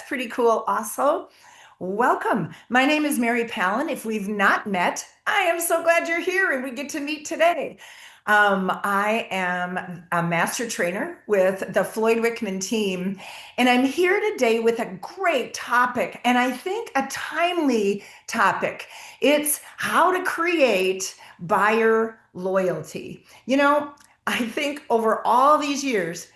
pretty cool also. Welcome. My name is Mary Palin. If we've not met, I am so glad you're here and we get to meet today. I am a master trainer with the Floyd Wickman team, and I'm here today with a great topic, and I think a timely topic. It's how to create buyer loyalty. I think over all these years,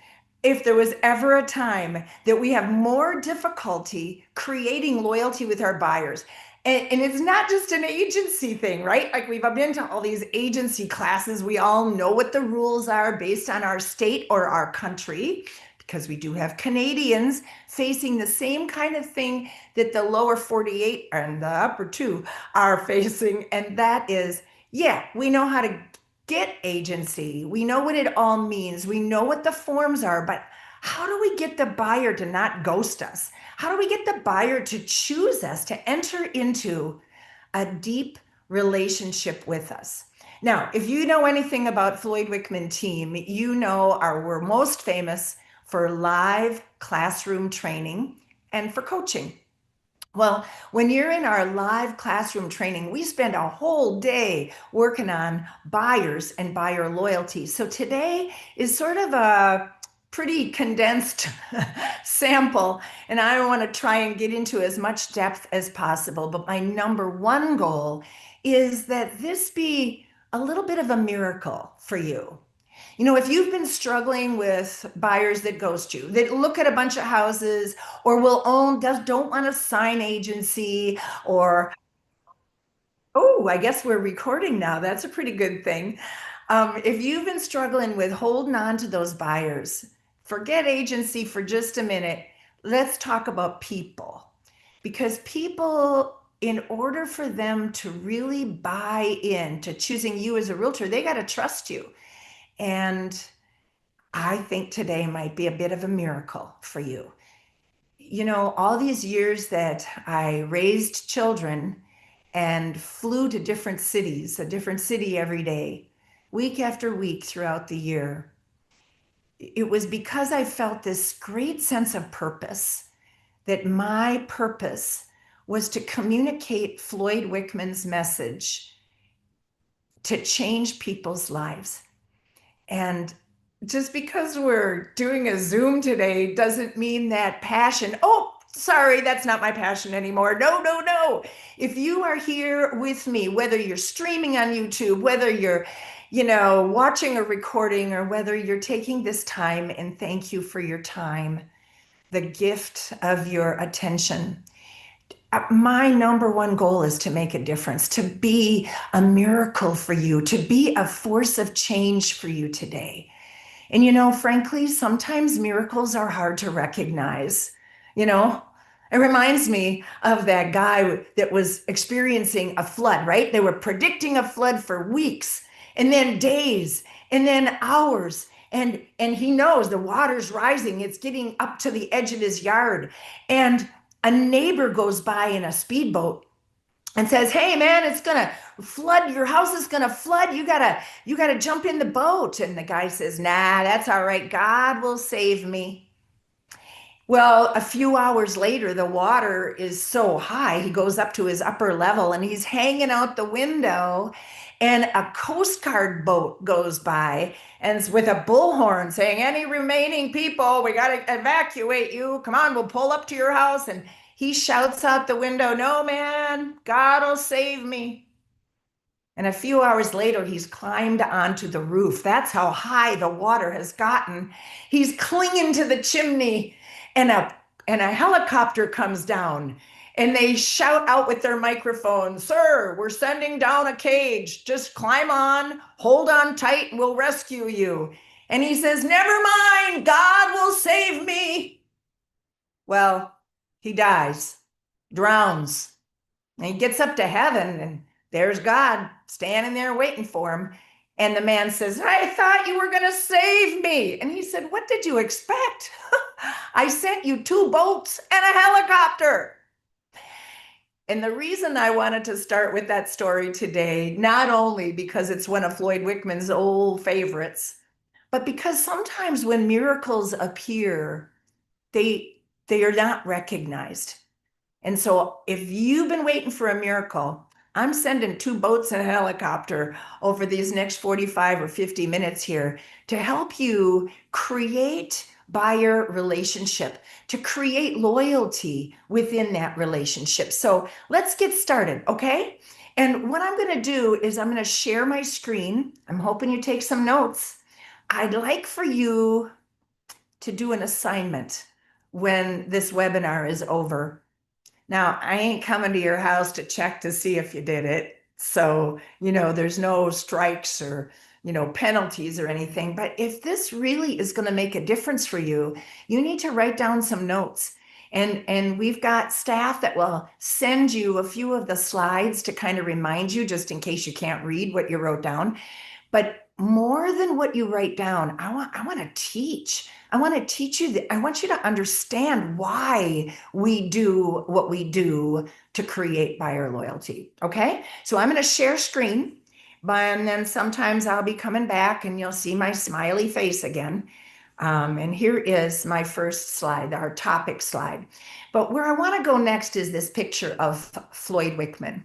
if there was ever a time that we have more difficulty creating loyalty with our buyers, and it's not just an agency thing, right? Like we've been to all these agency classes. We all know what the rules are based on our state or our country, because we do have Canadians facing the same kind of thing that the lower 48 and the upper two are facing. And that is, yeah, we know how to get agency. We know what it all means. We know what the forms are, but how do we get the buyer to not ghost us? How do we get the buyer to choose us, to enter into a deep relationship with us? Now, if you know anything about Floyd Wickman team, you know we're most famous for live classroom training and for coaching. Well, when you're in our live classroom training, we spend a whole day working on buyers and buyer loyalty. So today is sort of a pretty condensed sample, and I want to try and get into as much depth as possible. But my number one goal is that this be a little bit of a miracle for you. If you've been struggling with buyers that ghost you, that look at a bunch of houses or will own, don't want to sign agency, or, oh, I guess we're recording now. That's a pretty good thing. If you've been struggling with holding on to those buyers, forget agency for just a minute. Let's talk about people. Because people, in order for them to really buy in to choosing you as a realtor, they got to trust you. And I think today might be a bit of a miracle for you. All these years that I raised children and flew to different cities, a different city every day, week after week throughout the year, it was because I felt this great sense of purpose, that my purpose was to communicate Floyd Wickman's message to change people's lives. And just because we're doing a Zoom today doesn't mean that passion, oh, sorry, that's not my passion anymore. No, no, no. If you are here with me, whether you're streaming on YouTube, whether you're, watching a recording, or whether you're taking this time, and thank you for your time, the gift of your attention. My number one goal is to make a difference, to be a miracle for you, to be a force of change for you today. And frankly, sometimes miracles are hard to recognize. It reminds me of that guy that was experiencing a flood, right? They were predicting a flood for weeks, and then days, and then hours. And he knows the water's rising, it's getting up to the edge of his yard. And a neighbor goes by in a speedboat and says, "Hey man, it's gonna flood, your house is gonna flood, you gotta jump in the boat." And the guy says, "Nah, that's all right, God will save me." Well, a few hours later, the water is so high, he goes up to his upper level and he's hanging out the window, and a Coast Guard boat goes by and it's with a bullhorn saying, "Any remaining people, we got to evacuate you. Come on, we'll pull up to your house." And he shouts out the window, "No, man, God will save me." And a few hours later, he's climbed onto the roof. That's how high the water has gotten. He's clinging to the chimney, and a helicopter comes down, and they shout out with their microphone, "Sir, we're sending down a cage. Just climb on, hold on tight, and we'll rescue you." And he says, "Never mind, God will save me." Well, he dies, drowns, and he gets up to heaven, and there's God standing there waiting for him. And the man says, "I thought you were going to save me." And he said, "What did you expect? I sent you two boats and a helicopter." And the reason I wanted to start with that story today, not only because it's one of Floyd Wickman's old favorites, but because sometimes when miracles appear, they they are not recognized. And so if you've been waiting for a miracle, I'm sending 2 boats and a helicopter over these next 45 or 50 minutes here to help you create buyer relationship, to create loyalty within that relationship. So let's get started, okay? And what I'm going to do is I'm going to share my screen. I'm hoping you take some notes. I'd like for you to do an assignment when this webinar is over. Now, I ain't coming to your house to check to see if you did it. So, there's no strikes or, penalties or anything. But if this really is going to make a difference for you, you need to write down some notes. And we've got staff that will send you a few of the slides to kind of remind you, just in case you can't read what you wrote down. But more than what you write down, I want to teach. I want to teach you I want you to understand why we do what we do to create buyer loyalty. Okay. So I'm going to share screen, and then sometimes I'll be coming back and you'll see my smiley face again. And here is my first slide, our topic slide. But where I want to go next is this picture of Floyd Wickman.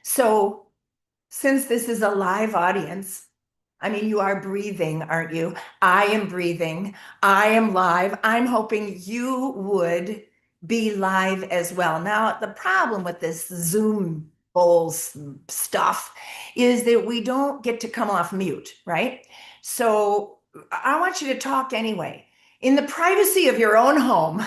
So since this is a live audience, I mean, you are breathing, aren't you? I am breathing. I am live. I'm hoping you would be live as well. Now, the problem with this Zoom bowls stuff is that we don't get to come off mute, right? So I want you to talk anyway, in the privacy of your own home,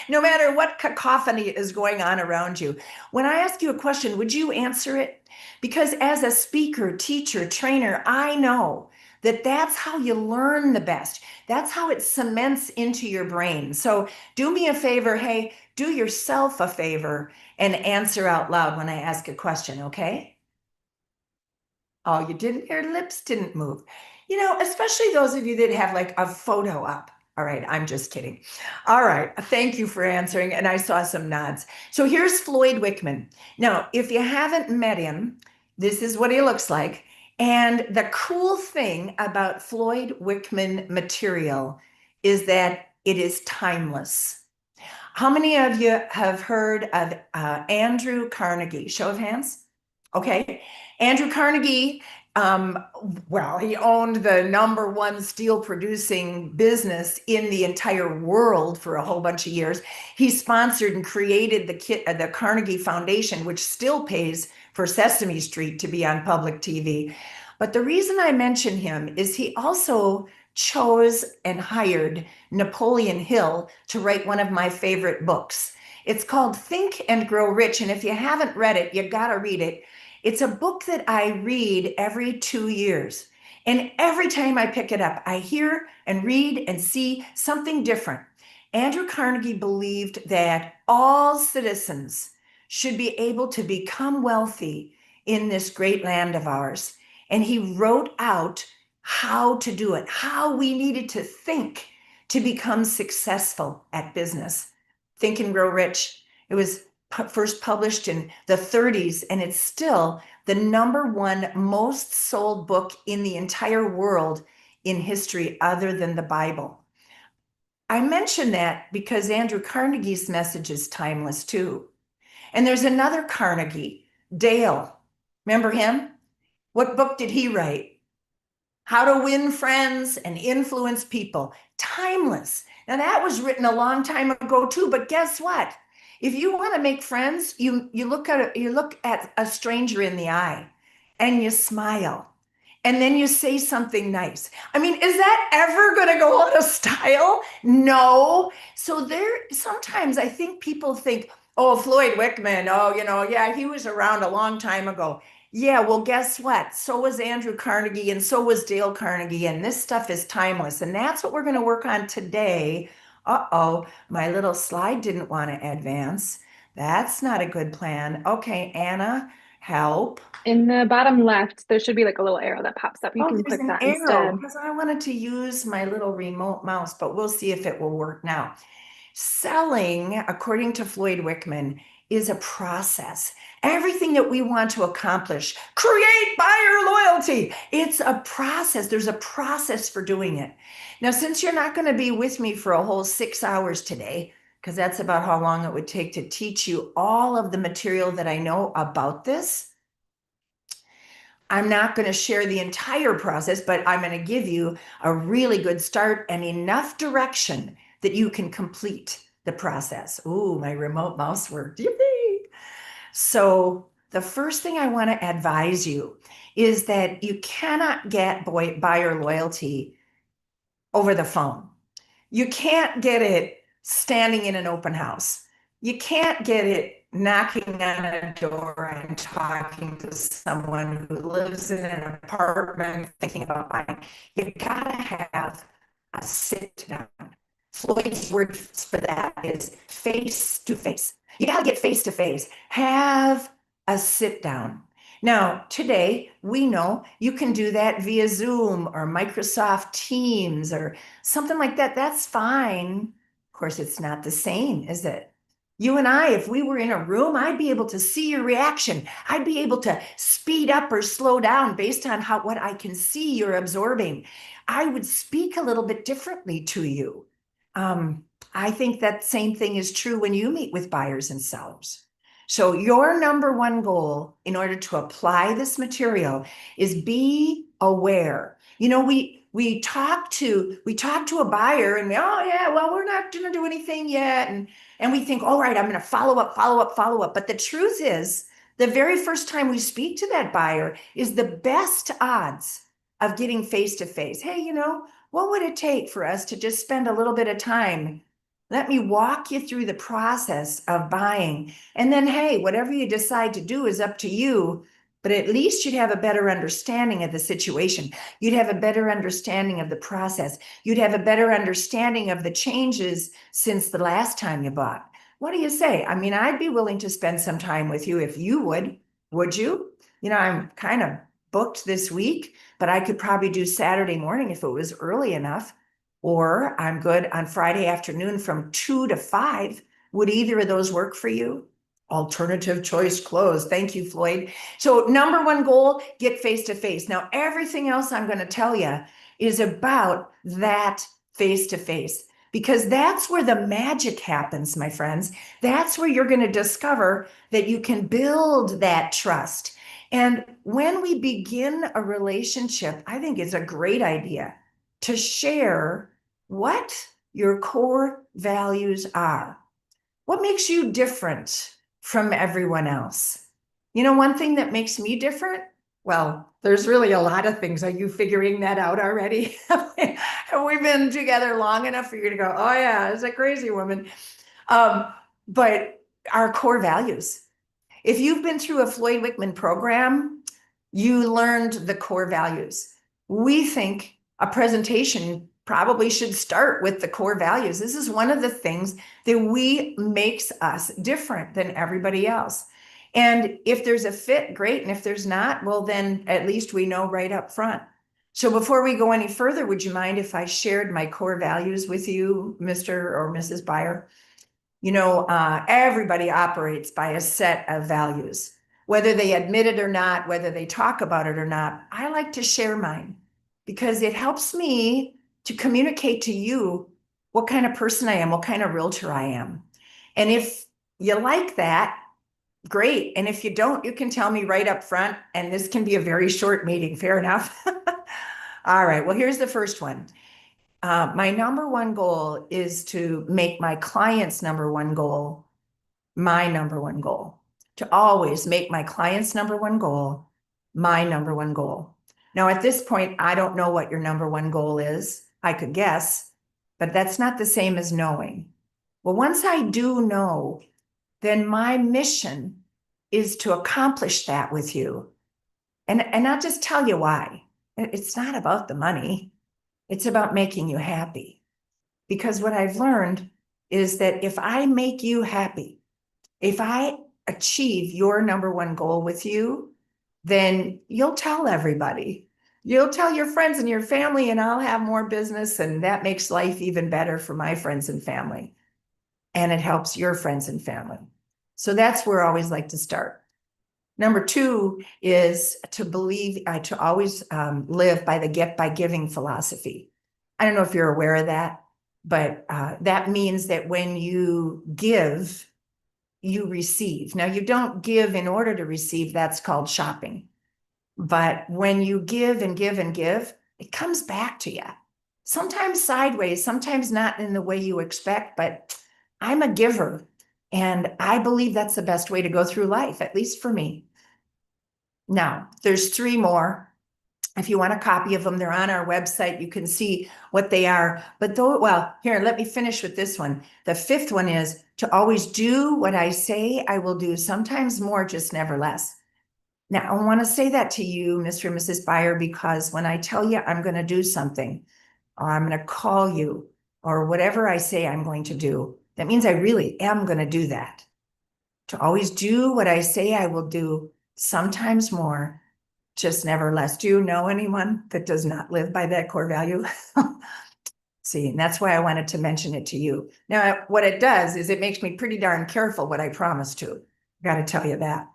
no matter what cacophony is going on around you. When I ask you a question, would you answer it? Because as a speaker, teacher, trainer, I know that that's how you learn the best. That's how it cements into your brain. So do me a favor. Hey, do yourself a favor and answer out loud when I ask a question, okay? Oh, you didn't? Your lips didn't move. Especially those of you that have like a photo up. All right, I'm just kidding. All right, thank you for answering. And I saw some nods. So here's Floyd Wickman. Now, if you haven't met him, this is what he looks like. And the cool thing about Floyd Wickman material is that it is timeless. How many of you have heard of Andrew Carnegie? Show of hands. Okay. Andrew Carnegie, well, he owned the #1 steel producing business in the entire world for a whole bunch of years. He sponsored and created the Carnegie Foundation, which still pays for Sesame Street to be on public TV. But the reason I mention him is he also chose and hired Napoleon Hill to write one of my favorite books. It's called Think and Grow Rich. And if you haven't read it, you got to read it. It's a book that I read every 2 years. And every time I pick it up, I hear and read and see something different. Andrew Carnegie believed that all citizens should be able to become wealthy in this great land of ours. And he wrote out how to do it, how we needed to think to become successful at business. Think and Grow Rich. It was first published in the 30s, and it's still the #1 most sold book in the entire world in history other than the Bible. I mention that because Andrew Carnegie's message is timeless too. And there's another Carnegie, Dale. Remember him? What book did he write? How to Win Friends and Influence People. Timeless. Now that was written a long time ago too, but guess what? If you want to make friends, you look at a stranger in the eye and you smile. And then you say something nice. I mean, is that ever going to go out of style? No. So sometimes I think people think, oh, Floyd Wickman, oh, yeah, he was around a long time ago. Yeah, well, guess what? So was Andrew Carnegie and so was Dale Carnegie. And this stuff is timeless. And that's what we're going to work on today. Uh-oh, my little slide didn't want to advance. That's not a good plan. Okay, Anna, help. In the bottom left, there should be like a little arrow that pops up. You can click that instead. Because I wanted to use my little remote mouse, but we'll see if it will work now. Selling, according to Floyd Wickman, is a process. Everything that we want to accomplish, create buyer loyalty, it's a process. There's a process for doing it. Now, since you're not going to be with me for a whole 6 hours today, because that's about how long it would take to teach you all of the material that I know about this, I'm not going to share the entire process, but I'm going to give you a really good start and enough direction that you can complete the process. Ooh, my remote mouse worked. Yippee! So the first thing I want to advise you is that you cannot get buyer loyalty over the phone. You can't get it standing in an open house. You can't get it knocking on a door and talking to someone who lives in an apartment thinking about buying. You gotta have a sit down. Floyd's word for that is face to face. You gotta get face to face. Have a sit down. Now, today, we know you can do that via Zoom or Microsoft Teams or something like that. That's fine. Of course, it's not the same, is it? You and I, if we were in a room, I'd be able to see your reaction. I'd be able to speed up or slow down based on what I can see you're absorbing. I would speak a little bit differently to you. I think that same thing is true when you meet with buyers and sellers. So your number one goal in order to apply this material is be aware. You know, we talk to a buyer and oh yeah, well, we're not going to do anything yet. And we think, all right, I'm going to follow up. But the truth is, the very first time we speak to that buyer is the best odds of getting face to face. Hey, you know, what would it take for us to just spend a little bit of time? Let me walk you through the process of buying. And then, hey, whatever you decide to do is up to you. But at least you'd have a better understanding of the situation. You'd have a better understanding of the process. You'd have a better understanding of the changes since the last time you bought. What do you say? I mean, I'd be willing to spend some time with you if you would. Would you? You know, I'm kind of booked this week, but I could probably do Saturday morning if it was early enough. Or I'm good on Friday afternoon from 2 to 5. Would either of those work for you? Alternative choice closed. Thank you, Floyd. So number one goal, get face to face. Now, everything else I'm going to tell you is about that face to face, because that's where the magic happens, my friends. That's where you're going to discover that you can build that trust. And when we begin a relationship, I think it's a great idea to share what your core values are. What makes you different from everyone else? You know, one thing that makes me different? Well, there's really a lot of things. Are you figuring that out already? Have we been together long enough for you to go, oh yeah, it's a crazy woman? But our core values. If you've been through a Floyd Wickman program, you learned the core values. We think a presentation probably should start with the core values. This is one of the things that makes us different than everybody else. And if there's a fit, great. And if there's not, well, then at least we know right up front. So before we go any further, would you mind if I shared my core values with you, Mr. or Mrs. Buyer? You know, everybody operates by a set of values, whether they admit it or not, whether they talk about it or not. I like to share mine because it helps me to communicate to you what kind of person I am, what kind of realtor I am. And if you like that, great. And if you don't, you can tell me right up front, and this can be a very short meeting. Fair enough. All right. Well, here's the first one. My number one goal is to make my client's number one goal my number one goal, to always make my client's number one goal my number one goal. Now, at this point, I don't know what your number one goal is. I could guess, but that's not the same as knowing. Well, once I do know, then my mission is to accomplish that with you. And I'll just tell you why. It's not about the money. It's about making you happy. Because what I've learned is that if I make you happy, if I achieve your number one goal with you, then you'll tell everybody. You'll tell your friends and your family, and I'll have more business, and that makes life even better for my friends and family. And it helps your friends and family. So that's where I always like to start. Number two is to believe, to always live by the get by giving philosophy. I don't know if you're aware of that, but that means that when you give, you receive. Now, you don't give in order to receive, that's called shopping. But when you give and give and give, it comes back to you. Sometimes sideways, sometimes not in the way you expect, but I'm a giver. And I believe that's the best way to go through life, at least for me. Now, there's three more. If you want a copy of them, they're on our website. You can see what they are. But though, well, here, let me finish with this one. The fifth one is to always do what I say I will do, sometimes more, just never less. Now, I want to say that to you, Mr. and Mrs. Buyer, because when I tell you I'm going to do something, or I'm going to call you, or whatever I say I'm going to do, that means I really am going to do that. To always do what I say I will do, sometimes more, just never less. Do you know anyone that does not live by that core value? See, and that's why I wanted to mention it to you. Now, what it does is it makes me pretty darn careful what I promise to. Got to tell you that.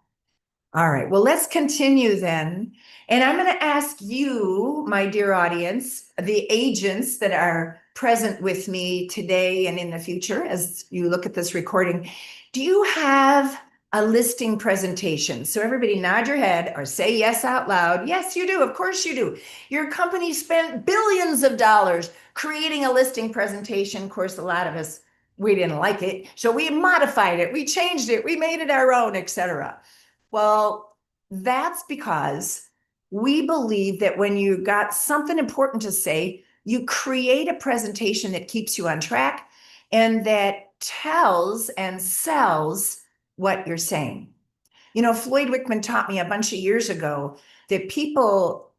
All right, well, let's continue then. And I'm going to ask you, my dear audience, the agents that are present with me today and in the future, as you look at this recording, do you have a listing presentation? So everybody nod your head or say yes out loud. Yes, you do. Of course you do. Your company spent billions of dollars creating a listing presentation. Of course, a lot of us, we didn't like it. So we modified it, we changed it, we made it our own, etc. Well, that's because we believe that when you got something important to say, you create a presentation that keeps you on track and that tells and sells what you're saying. You know, Floyd Wickman taught me a bunch of years ago that people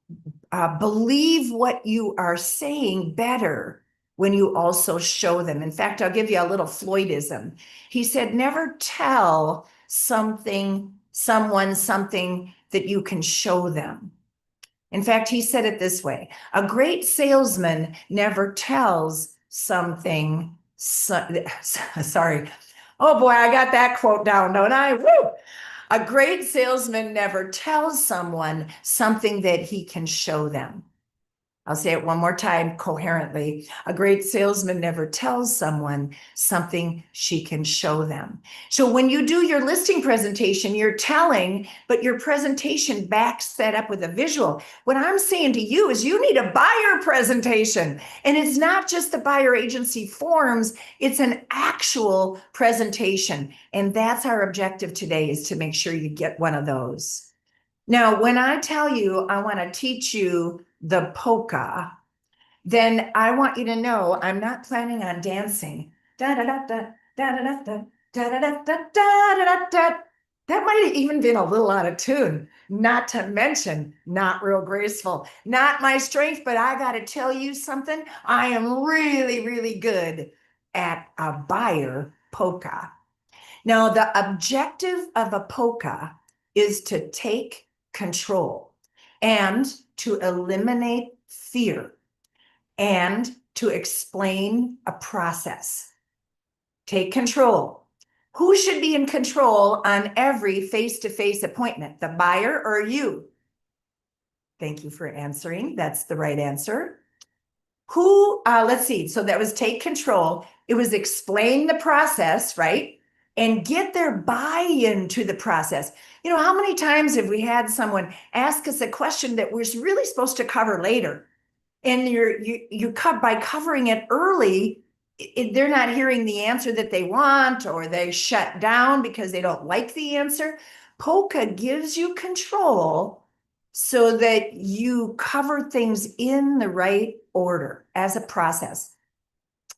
believe what you are saying better when you also show them. In fact, I'll give you a little Floydism. He said, never tell someone something that you can show them. In fact, he said it this way: a great salesman never tells something. Sorry. Oh boy, I got that quote down, don't I? Woo! A great salesman never tells someone something that he can show them. I'll say it one more time coherently. A great salesman never tells someone something she can show them. So when you do your listing presentation, you're telling, but your presentation backs that up with a visual. What I'm saying to you is you need a buyer presentation. And it's not just the buyer agency forms, it's an actual presentation. And that's our objective today, is to make sure you get one of those. Now, when I tell you I want to teach you the polka, then I want you to know I'm not planning on dancing. Da da da da da da da da da da da da da. That might have even been a little out of tune, not to mention not real graceful. Not my strength, but I got to tell you something. I am really, really good at a buyer polka. Now, the objective of a polka is to take control and to eliminate fear and to explain a process. Take control. Who should be in control on every face-to-face appointment, the buyer or you? Thank you for answering. That's the right answer. Let's see. So that was take control. It was explain the process, right? And get their buy-in to the process. You know, how many times have we had someone ask us a question that we're really supposed to cover later? And by covering it early, they're not hearing the answer that they want, or they shut down because they don't like the answer. Polka gives you control so that you cover things in the right order as a process.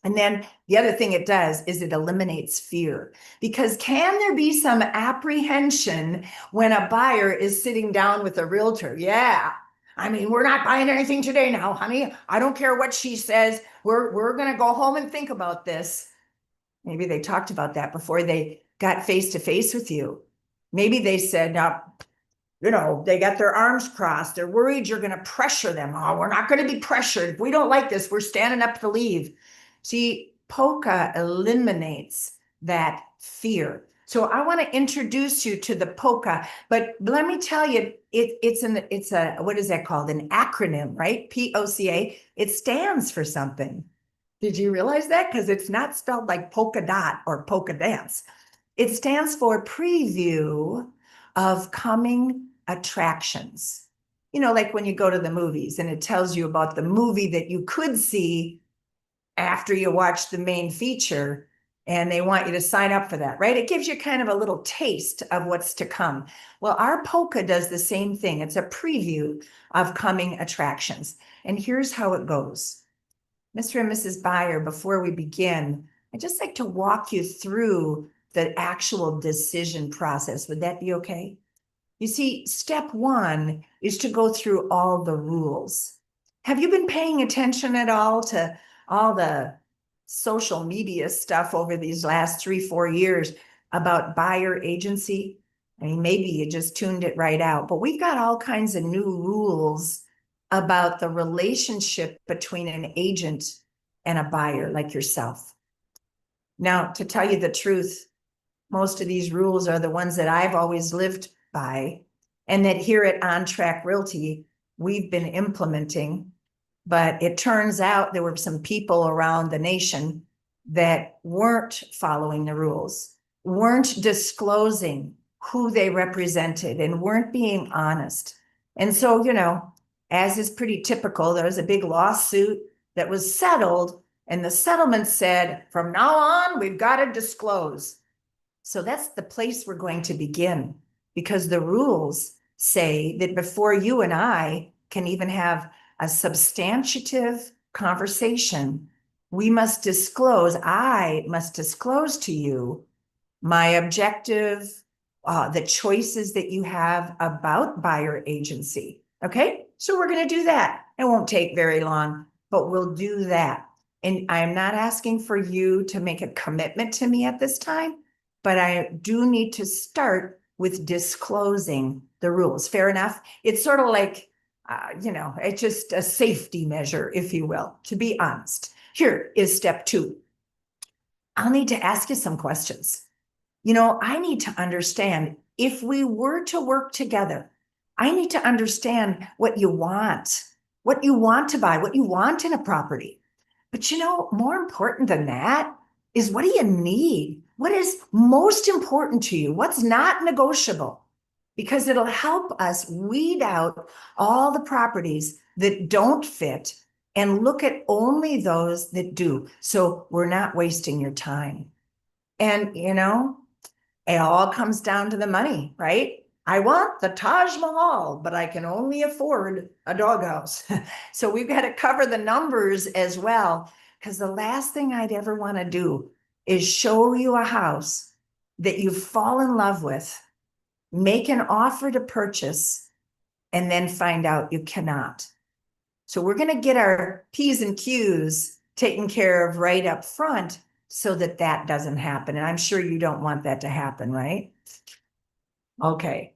And then the other thing it does is it eliminates fear, because can there be some apprehension when a buyer is sitting down with a realtor? Yeah. I mean, we're not buying anything today now, honey. I don't care what she says. We're going to go home and think about this. Maybe they talked about that before they got face to face with you. Maybe they said, now, you know, they got their arms crossed. They're worried you're going to pressure them. Oh, we're not going to be pressured. If we don't like this, we're standing up to leave. See, polka eliminates that fear. So I want to introduce you to the POCA, but let me tell you, it's a, what is that called? An acronym, right? POCA. It stands for something. Did you realize that? Because it's not spelled like polka dot or polka dance. It stands for preview of coming attractions. You know, like when you go to the movies and it tells you about the movie that you could see after you watch the main feature, and they want you to sign up for that, right? It gives you kind of a little taste of what's to come. Well, our POCA does the same thing. It's a preview of coming attractions. And here's how it goes. Mr. and Mrs. Buyer, before we begin, I'd just like to walk you through the actual decision process. Would that be okay? You see, step one is to go through all the rules. Have you been paying attention at all to all the social media stuff over these last 3-4 years about buyer agency? I mean, maybe you just tuned it right out, but we've got all kinds of new rules about the relationship between an agent and a buyer like yourself. Now, to tell you the truth, most of these rules are the ones that I've always lived by, and that here at On Track Realty, we've been implementing. But it turns out there were some people around the nation that weren't following the rules, weren't disclosing who they represented, and weren't being honest. And so, you know, as is pretty typical, there was a big lawsuit that was settled, and the settlement said, from now on, we've got to disclose. So that's the place we're going to begin, because the rules say that before you and I can even have a substantive conversation, we must disclose, I must disclose to you my objective, the choices that you have about buyer agency. Okay, so we're going to do that. It won't take very long, but we'll do that. And I'm not asking for you to make a commitment to me at this time, but I do need to start with disclosing the rules. Fair enough? It's sort of like, you know, it's just a safety measure, if you will, to be honest. Here is step two. I'll need to ask you some questions. You know, I need to understand if we were to work together, I need to understand what you want to buy, what you want in a property. But you know, more important than that is, what do you need? What is most important to you? What's not negotiable? Because it'll help us weed out all the properties that don't fit and look at only those that do. So we're not wasting your time. And, you know, it all comes down to the money, right? I want the Taj Mahal, but I can only afford a doghouse. So we've got to cover the numbers as well, because the last thing I'd ever want to do is show you a house that you fall in love with, make an offer to purchase, and then find out you cannot. So we're going to get our P's and Q's taken care of right up front so that that doesn't happen. And I'm sure you don't want that to happen, right? Okay.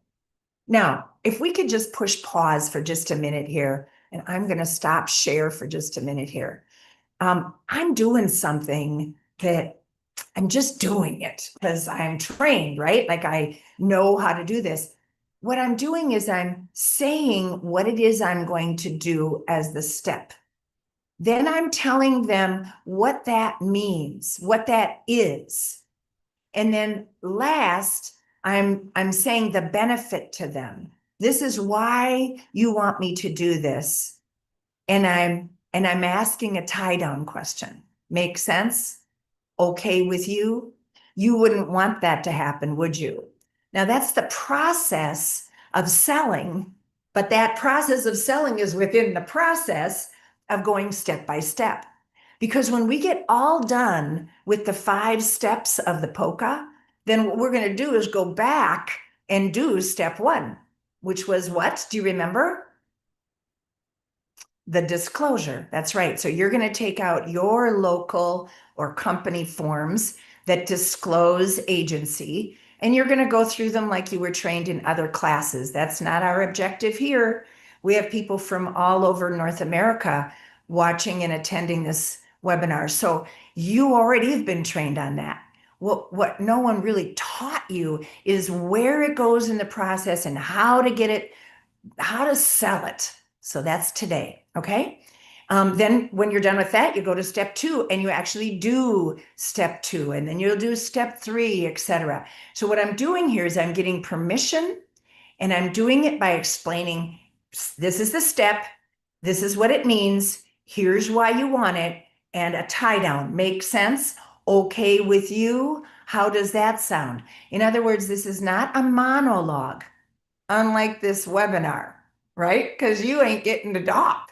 Now, if we could just push pause for just a minute here, and I'm going to stop share for just a minute here. I'm doing something that I'm just doing it because I'm trained, right? Like I know how to do this. What I'm doing is I'm saying what it is I'm going to do as the step. Then I'm telling them what that means, what that is. And then last, I'm saying the benefit to them. This is why you want me to do this. And I'm asking a tie-down question. Make sense? Okay with you? You wouldn't want that to happen, would you? Now that's the process of selling, but that process of selling is within the process of going step by step. Because when we get all done with the 5 steps of the POCA, then what we're going to do is go back and do step 1, which was what? Do you remember? The disclosure. That's right. So you're going to take out your local or company forms that disclose agency, and you're going to go through them like you were trained in other classes. That's not our objective here. We have people from all over North America watching and attending this webinar. So you already have been trained on that. what no one really taught you is where it goes in the process and how to get it, how to sell it. So that's today. Okay. Then when you're done with that, you go to step 2 and you actually do step 2, and then you'll do step 3, etc. So what I'm doing here is I'm getting permission, and I'm doing it by explaining, this is the step, this is what it means, here's why you want it, and a tie down. Make sense? Okay with you? How does that sound? In other words, this is not a monologue, unlike this webinar, right? Because you ain't getting to talk.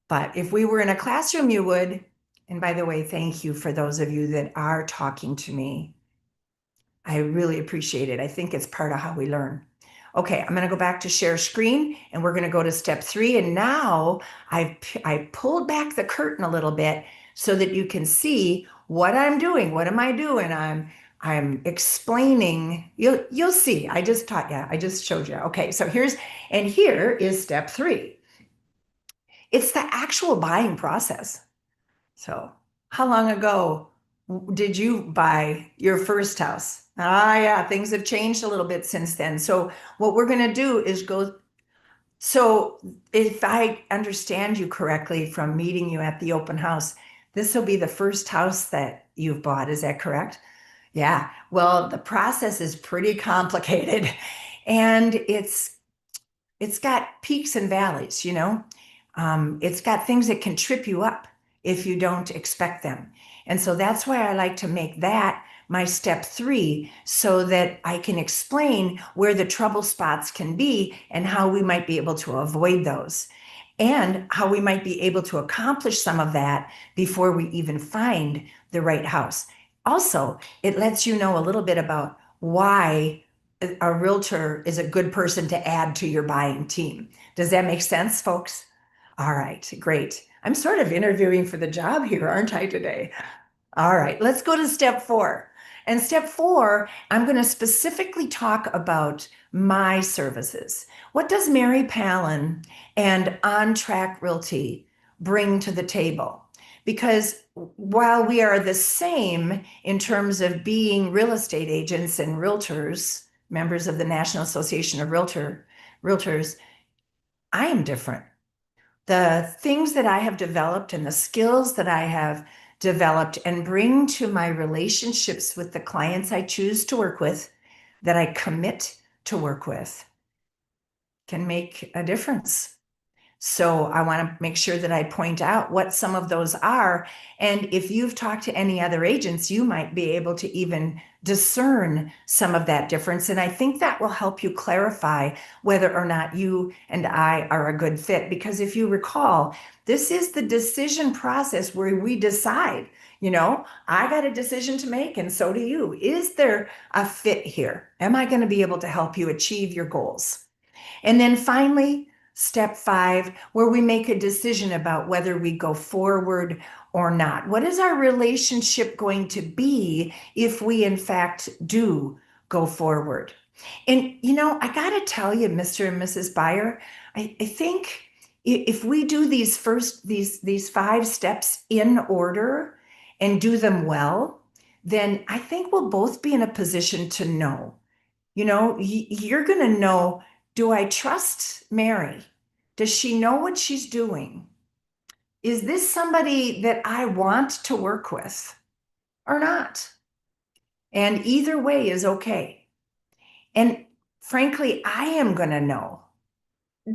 But if we were in a classroom, you would. And by the way, thank you for those of you that are talking to me. I really appreciate it. I think it's part of how we learn. Okay, I'm going to go back to share screen, and we're going to go to step 3. And now I pulled back the curtain a little bit so that you can see what I'm doing. What am I doing? I'm explaining. You'll see. I just taught you. I just showed you. Okay, so here is step 3. It's the actual buying process. So, how long ago did you buy your first house? Ah, yeah, things have changed a little bit since then. So, what we're going to do is go. So, if I understand you correctly from meeting you at the open house, this will be the first house that you've bought. Is that correct? Yeah. Well, the process is pretty complicated, and it's got peaks and valleys, you know. It's got things that can trip you up if you don't expect them. And so that's why I like to make that my step 3, so that I can explain where the trouble spots can be and how we might be able to avoid those, and how we might be able to accomplish some of that before we even find the right house. Also, it lets you know a little bit about why a realtor is a good person to add to your buying team. Does that make sense, folks? All right, great. I'm sort of interviewing for the job here, aren't I, today? All right, let's go to step 4. And step 4, I'm going to specifically talk about my services. What does Mary Palin and On Track Realty bring to the table? Because while we are the same in terms of being real estate agents and realtors, members of the National Association of Realtors, I am different. The things that I have developed and the skills that I have developed and bring to my relationships with the clients I choose to work with, that I commit to work with, can make a difference. So I want to make sure that I point out what some of those are. And if you've talked to any other agents, you might be able to even discern some of that difference. And I think that will help you clarify whether or not you and I are a good fit. Because if you recall, this is the decision process where we decide, you know, I got a decision to make, and so do you. Is there a fit here? Am I going to be able to help you achieve your goals? And then finally, step 5, where we make a decision about whether we go forward or not. What is our relationship going to be if we, in fact, do go forward? And, you know, I got to tell you, Mr. and Mrs. Buyer, I think if we do these 5 steps in order and do them well, then I think we'll both be in a position to know. You know, you're going to know, do I trust Mary? Does she know what she's doing? Is this somebody that I want to work with or not? And either way is okay. And frankly, I am going to know,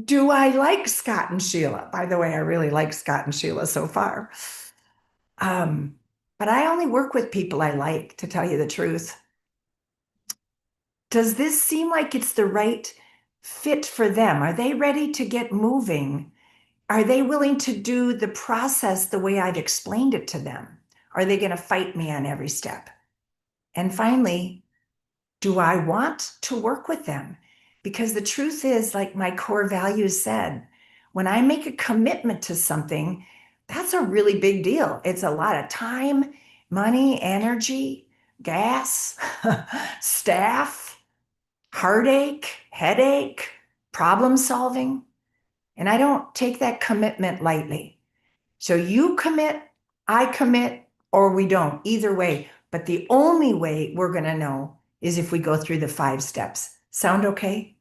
do I like Scott and Sheila? By the way, I really like Scott and Sheila so far. But I only work with people I like, to tell you the truth. Does this seem like it's the right fit for them? Are they ready to get moving? Are they willing to do the process the way I've explained it to them? Are they going to fight me on every step? And finally, do I want to work with them? Because the truth is, like my core values said, when I make a commitment to something, that's a really big deal. It's a lot of time, money, energy, gas, staff, heartache, headache, problem solving. And I don't take that commitment lightly. So you commit, I commit, or we don't. Either way, But the only way we're going to know is if we go through the 5 steps. Sound okay?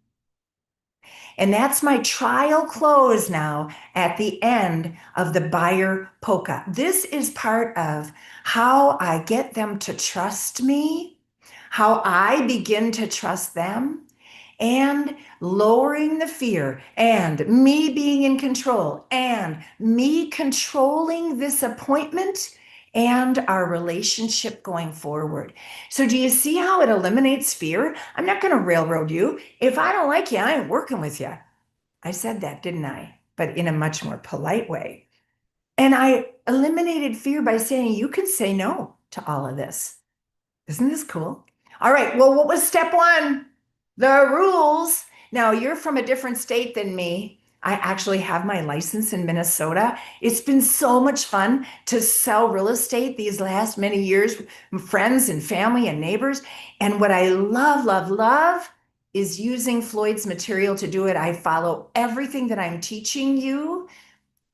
And that's my trial close now at the end of the buyer polka. This is part of how I get them to trust me, how I begin to trust them, and lowering the fear, and me being in control, and me controlling this appointment and our relationship going forward. So, do you see how it eliminates fear? I'm not going to railroad you. If I don't like you, I ain't working with you. I said that, didn't I? But in a much more polite way. And I eliminated fear by saying, you can say no to all of this. Isn't this cool? All right. Well, what was step 1? The rules. Now, you're from a different state than me. I actually have my license in Minnesota. It's been so much fun to sell real estate these last many years, friends and family and neighbors. And what I love, love, love is using Floyd's material to do it. I follow everything that I'm teaching you,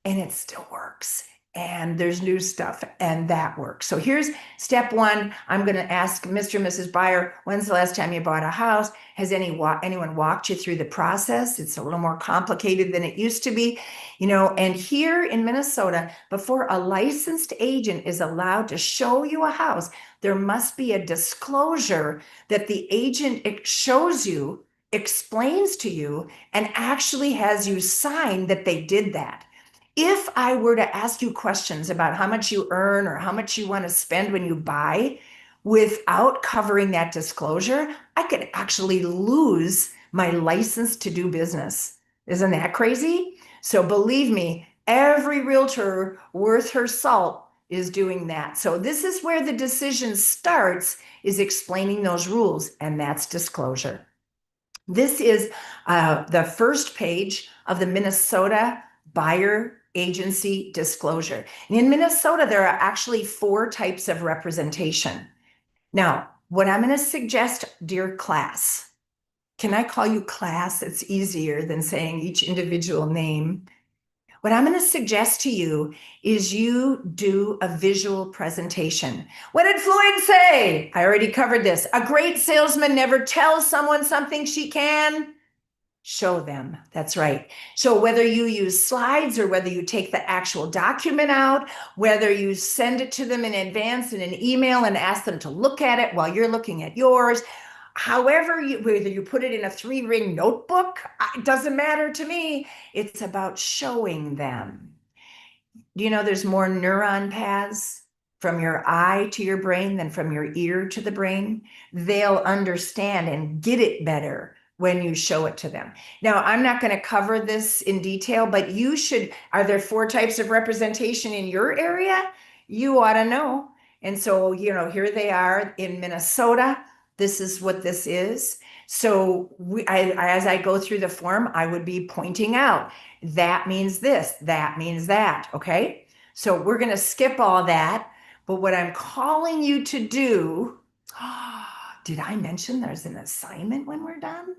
and it still works. And there's new stuff, and that works. So here's step 1. I'm going to ask Mr. and Mrs. Buyer, when's the last time you bought a house? Has anyone walked you through the process? It's a little more complicated than it used to be, and here in Minnesota, before a licensed agent is allowed to show you a house, there must be a disclosure that the agent shows you, explains to you, and actually has you sign that they did that. If I were to ask you questions about how much you earn or how much you want to spend when you buy without covering that disclosure, I could actually lose my license to do business. Isn't that crazy? So believe me, every realtor worth her salt is doing that. So this is where the decision starts, is explaining those rules, and that's disclosure. This is the first page of the Minnesota Buyer Agency Disclosure. And in Minnesota, there are actually 4 types of representation. Now, what I'm going to suggest, dear class, can I call you class? It's easier than saying each individual name. What I'm going to suggest to you is you do a visual presentation. What did Floyd say? I already covered this. A great salesman never tells someone something she can show them. That's right. So whether you use slides or whether you take the actual document out, whether you send it to them in advance in an email and ask them to look at it while you're looking at yours, whether you put it in a 3-ring notebook, it doesn't matter to me. It's about showing them. There's more neuron paths from your eye to your brain than from your ear to the brain. They'll understand and get it better when you show it to them. Now, I'm not going to cover this in detail, but you should. Are there 4 types of representation in your area? You ought to know. And so, here they are in Minnesota. This is what this is. So as I go through the form, I would be pointing out, that means this, that means that, okay? So we're going to skip all that. But what I'm calling you to do, did I mention there's an assignment when we're done?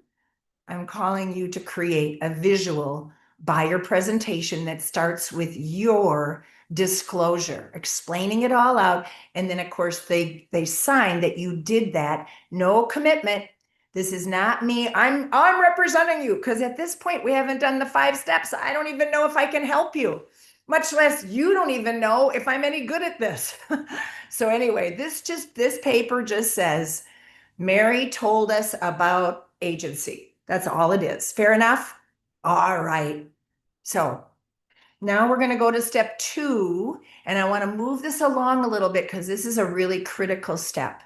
I'm calling you to create a visual buyer presentation that starts with your disclosure, explaining it all out. And then of course they sign that you did that. No commitment. This is not me. I'm representing you, because at this point we haven't done the 5 steps. I don't even know if I can help you, much less you don't even know if I'm any good at this. So anyway, this paper just says, Mary told us about agency. That's all it is. Fair enough? All right. So now we're going to go to step 2, and I want to move this along a little bit because this is a really critical step.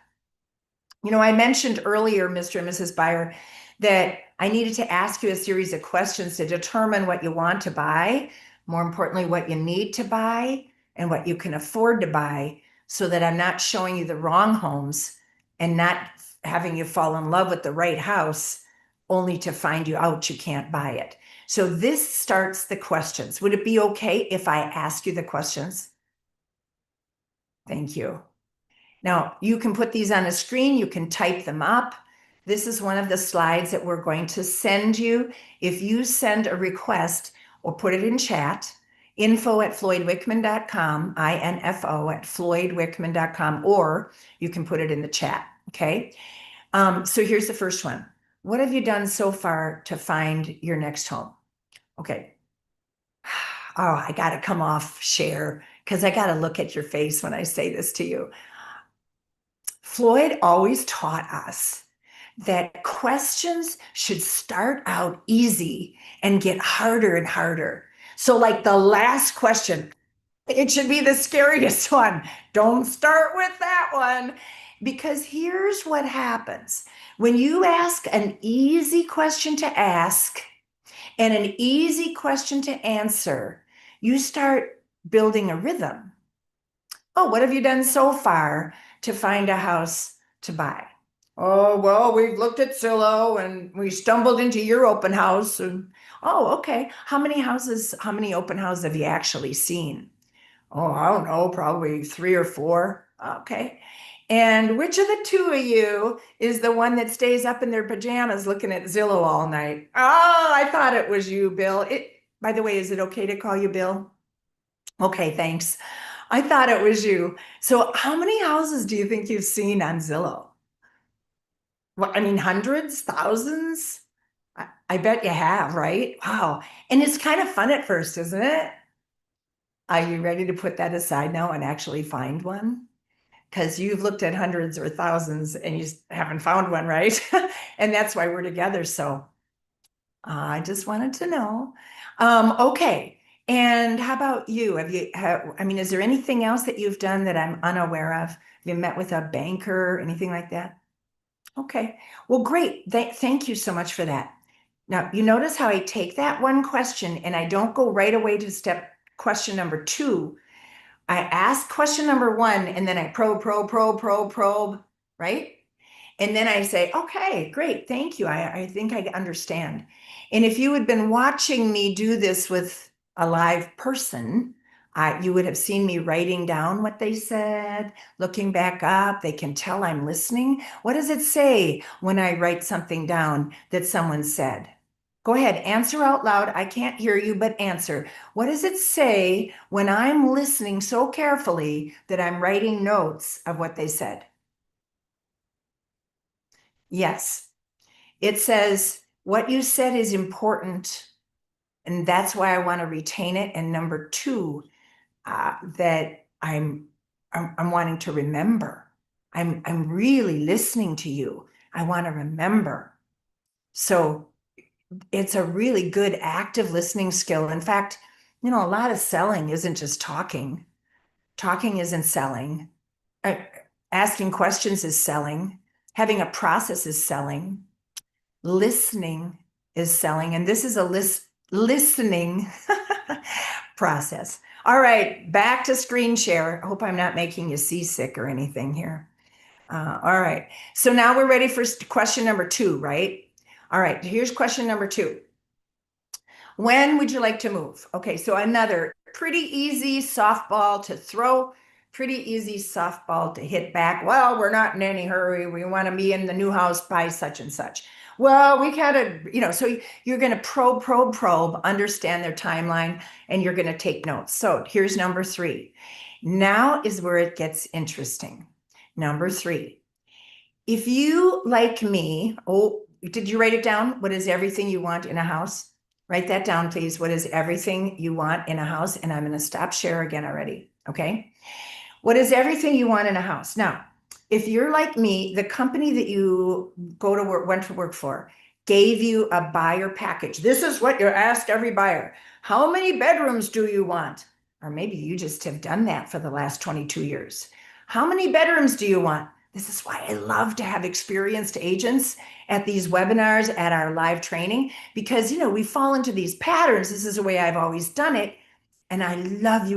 I mentioned earlier, Mr. and Mrs. Buyer, that I needed to ask you a series of questions to determine what you want to buy, more importantly, what you need to buy and what you can afford to buy, so that I'm not showing you the wrong homes and not having you fall in love with the right house only to find you out you can't buy it. So this starts the questions. Would it be okay if I ask you the questions? Thank you. Now, you can put these on a screen, you can type them up. This is one of the slides that we're going to send you. If you send a request or put it in chat, info@floydwickman.com, info at floydwickman.com, or you can put it in the chat. Okay. So here's the first one. What have you done so far to find your next home? Okay. Oh, I got to come off share because I got to look at your face when I say this to you. Floyd always taught us that questions should start out easy and get harder and harder. So, like the last question, it should be the scariest one. Don't start with that one. Because here's what happens when you ask an easy question to ask and an easy question to answer, you start building a rhythm. Oh, what have you done so far to find a house to buy? Oh, well, we've looked at Zillow and we stumbled into your open house. And oh, okay. How many open houses have you actually seen? Oh, I don't know, probably 3 or 4. Okay. And which of the two of you is the one that stays up in their pajamas looking at Zillow all night? Oh, I thought it was you, Bill. By the way, is it okay to call you Bill? Okay, thanks. I thought it was you. So, how many houses do you think you've seen on Zillow? Well, I mean, hundreds, thousands? I bet you have, right? Wow. And it's kind of fun at first, isn't it? Are you ready to put that aside now and actually find one? Because you've looked at hundreds or thousands and you haven't found one, right? And that's why we're together. So I just wanted to know. Okay. And how about you? I mean, is there anything else that you've done that I'm unaware of? Have you met with a banker or anything like that? Okay. Well, great. Thank you so much for that. Now, you notice how I take that one question and I don't go right away to question number 2. I ask question number 1 and then I probe, right? And then I say, okay, great, thank you. I think I understand. And if you had been watching me do this with a live person, you would have seen me writing down what they said, looking back up. They can tell I'm listening. What does it say when I write something down that someone said? Go ahead, answer out loud. I can't hear you, but answer. What does it say when I'm listening so carefully that I'm writing notes of what they said? Yes. It says, what you said is important, and that's why I want to retain it. And number 2, that I'm wanting to remember. I'm really listening to you. I want to remember. So it's a really good active listening skill. In fact, a lot of selling isn't just talking. Talking isn't selling. Uh, Asking questions is selling. Having a process is selling. Listening is selling. And this is a listening process. All right, back to screen share. I hope I'm not making you seasick or anything here. All right, so now we're ready for question number 2, right? All right, here's question number 2. When would you like to move? Okay, so another pretty easy softball to throw, pretty easy softball to hit back. Well, we're not in any hurry. We want to be in the new house by such and such. Well, we kind of, so you're going to probe, understand their timeline, and you're going to take notes. So here's number 3. Now is where it gets interesting. Number 3. If you, like me, did you write it down? What is everything you want in a house? Write that down, please. What is everything you want in a house? And I'm going to stop share again already. Okay. What is everything you want in a house? Now, if you're like me, the company that you went to work for gave you a buyer package. This is what you ask every buyer. How many bedrooms do you want? Or maybe you just have done that for the last 22 years. How many bedrooms do you want? This is why I love to have experienced agents at these webinars, at our live training, because, we fall into these patterns. This is the way I've always done it. And I love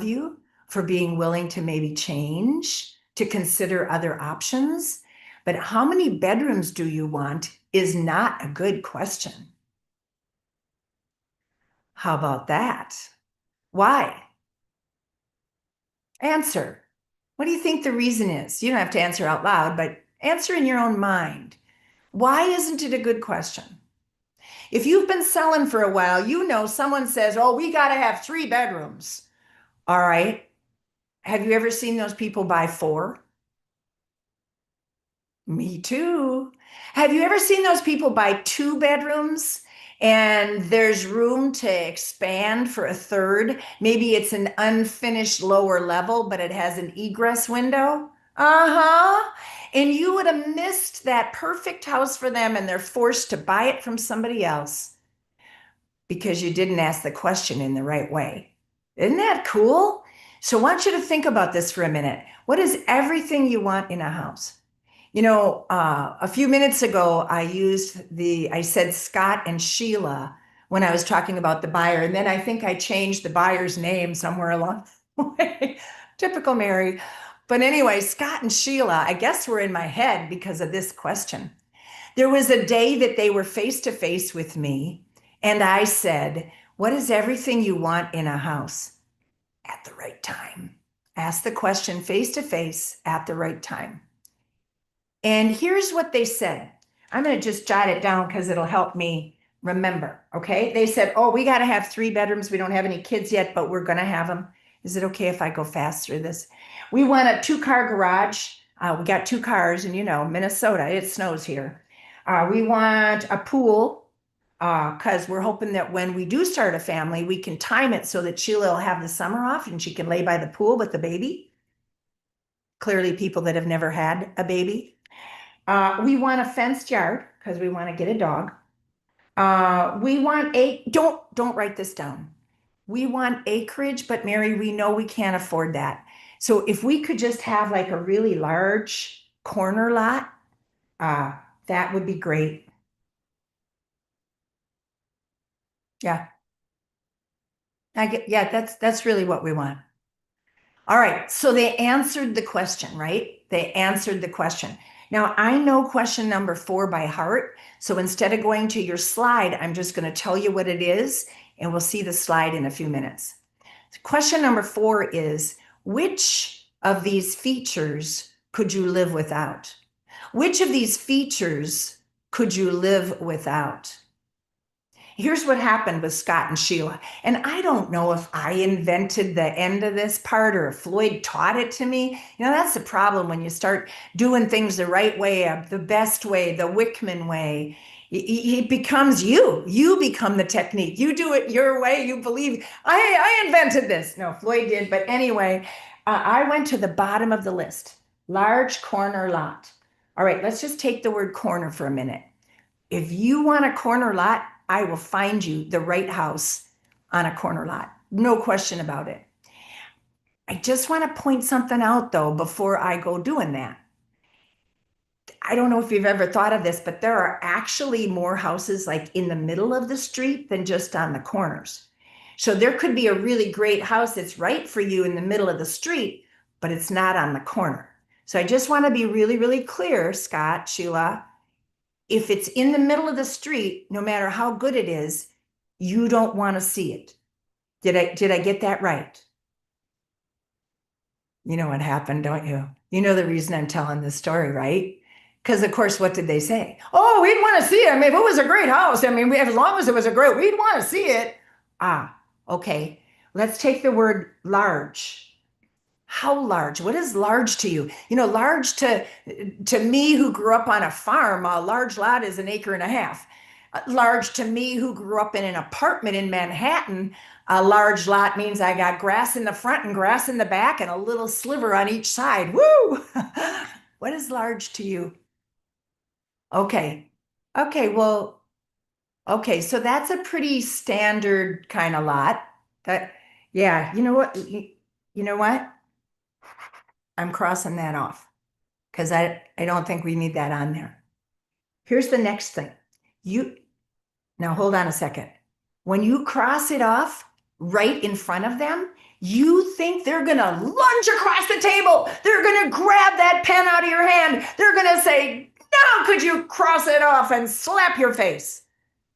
you for being willing to maybe change, to consider other options. But how many bedrooms do you want is not a good question. How about that? Why? Answer. What do you think the reason is? You don't have to answer out loud, but answer in your own mind. Why isn't it a good question? If you've been selling for a while, you know someone says, oh, we got to have 3 bedrooms. All right. Have you ever seen those people buy 4? Me too. Have you ever seen those people buy 2 bedrooms and there's room to expand for a third? Maybe it's an unfinished lower level, but it has an egress window. Uh-huh. And you would have missed that perfect house for them and they're forced to buy it from somebody else because you didn't ask the question in the right way. Isn't that cool? So I want you to think about this for a minute. What is everything you want in a house? A few minutes ago, I said Scott and Sheila when I was talking about the buyer. And then I think I changed the buyer's name somewhere along the way. Typical Mary. But anyway, Scott and Sheila, I guess were in my head because of this question. There was a day that they were face to face with me. And I said, what is everything you want in a house at the right time? Ask the question face to face at the right time. And here's what they said. I'm going to just jot it down because it'll help me remember. Okay. They said, oh, we got to have 3 bedrooms. We don't have any kids yet, but we're going to have them. Is it okay if I go fast through this? We want a 2-car garage. We got 2 cars and Minnesota, it snows here. We want a pool because we're hoping that when we do start a family, we can time it so that Sheila will have the summer off and she can lay by the pool with the baby. Clearly people that have never had a baby. We want a fenced yard because we want to get a dog. We want don't write this down. We want acreage, but Mary, we know we can't afford that. So if we could just have like a really large corner lot, that would be great. Yeah. That's really what we want. All right. So they answered the question, right? They answered the question. Now, I know question number 4 by heart. So instead of going to your slide, I'm just going to tell you what it is, and we'll see the slide in a few minutes. Question number 4 is, which of these features could you live without? Which of these features could you live without? Here's what happened with Scott and Sheila. And I don't know if I invented the end of this part or if Floyd taught it to me. That's the problem when you start doing things the right way, the best way, the Wickman way. It becomes you. You become the technique. You do it your way. You believe, I invented this. No, Floyd did. But anyway, I went to the bottom of the list. Large corner lot. All right, let's just take the word corner for a minute. If you want a corner lot, I will find you the right house on a corner lot. No question about it. I just want to point something out though before I go doing that. I don't know if you've ever thought of this, but there are actually more houses like in the middle of the street than just on the corners. So there could be a really great house that's right for you in the middle of the street, but it's not on the corner. So I just want to be really, really clear, Scott, Sheila, if it's in the middle of the street, no matter how good it is, you don't want to see it. Did I get that right? You know what happened, don't you? You know the reason I'm telling this story, right? Because of course, what did they say? Oh, we'd want to see it. I mean, if it was a great house, as long as it was we'd want to see it. Okay. Let's take the word large. How large? What is large to you? Large to me who grew up on a farm, a large lot is 1.5 acres. Large to me who grew up in an apartment in Manhattan, a large lot means I got grass in the front and grass in the back and a little sliver on each side. Woo! What is large to you? Okay. Okay, well, okay, so that's a pretty standard kind of lot. Yeah, you know what? You know what? I'm crossing that off because I don't think we need that on there. Here's the next thing. Now hold on a second. When you cross it off right in front of them, you think they're going to lunge across the table. They're going to grab that pen out of your hand. They're going to say, "Now could you cross it off," and slap your face.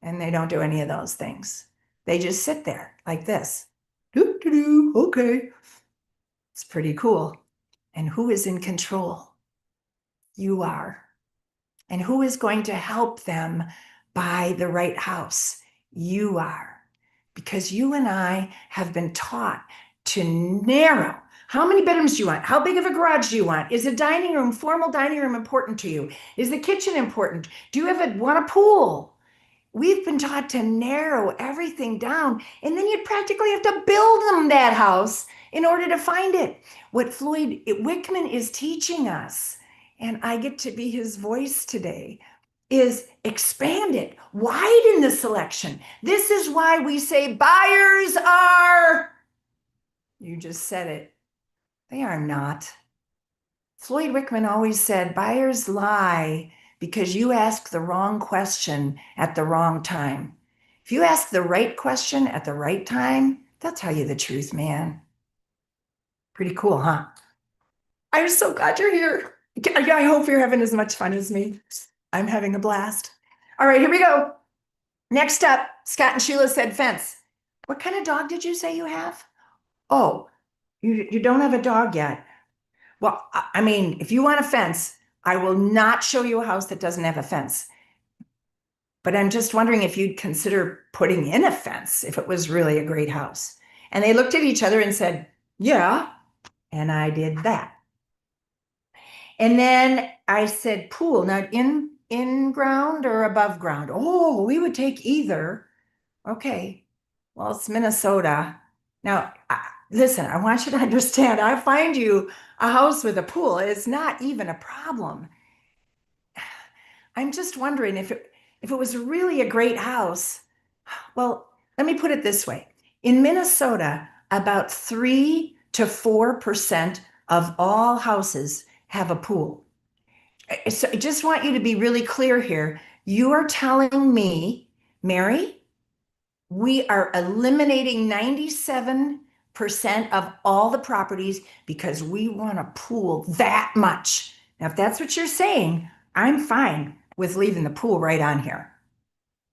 And they don't do any of those things. They just sit there like this. Doo-doo-doo. Okay. It's pretty cool. And who is in control? You are. And who is going to help them buy the right house. You are. Because you and I have been taught to narrow. How many bedrooms do you want? How big of a garage do you want? Is a dining room, formal dining room important to you? Is the kitchen important? Do you want a pool? We've been taught to narrow everything down, and then you'd practically have to build them that house in order to find it. What Floyd Wickman is teaching us, and I get to be his voice today, is expand it, widen the selection. This is why we say buyers are, you just said it, they are not. Floyd Wickman always said buyers lie because you ask the wrong question at the wrong time. If you ask the right question at the right time, they'll tell you the truth, man. Pretty cool, huh? I'm so glad you're here. I hope you're having as much fun as me. I'm having a blast. All right, here we go. Next up, Scott and Sheila said fence. What kind of dog did you say you have? Oh, you don't have a dog yet. Well, I mean, if you want a fence, I will not show you a house that doesn't have a fence. But I'm just wondering if you'd consider putting in a fence if it was really a great house. And they looked at each other and said, yeah. And I did that. And then I said, pool, now in ground or above ground? Oh, we would take either. Okay. Well, it's Minnesota. Now, listen, I want you to understand, I find you a house with a pool. It's not even a problem. I'm just wondering if it was really a great house. Well, let me put it this way. In Minnesota, about 3 to 4% of all houses have a pool. So I just want you to be really clear here. You are telling me, Mary, we are eliminating 97% of all the properties because we want a pool that much. Now, if that's what you're saying, I'm fine with leaving the pool right on here.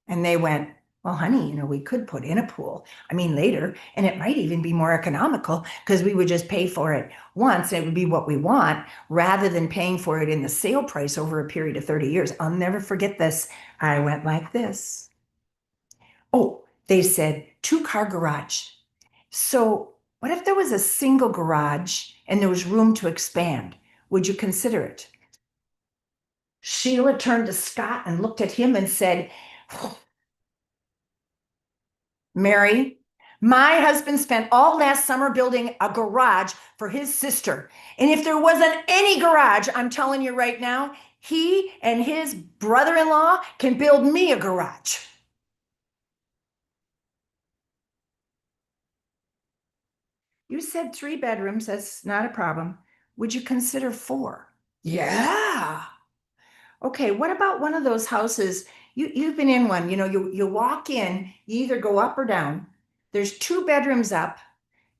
And they went, well, honey, we could put in a pool. I mean, later, and it might even be more economical because we would just pay for it once. And it would be what we want rather than paying for it in the sale price over a period of 30 years. I'll never forget this. I went like this. Oh, they said 2-car garage. So what if there was a single garage and there was room to expand? Would you consider it? Sheila turned to Scott and looked at him and said, Mary, my husband spent all last summer building a garage for his sister. And if there wasn't any garage, I'm telling you right now, he and his brother-in-law can build me a garage. You said 3 bedrooms. That's not a problem. Would you consider 4? Yeah. Okay, what about one of those houses? You've been in one, you walk in, you either go up or down. There's 2 bedrooms up,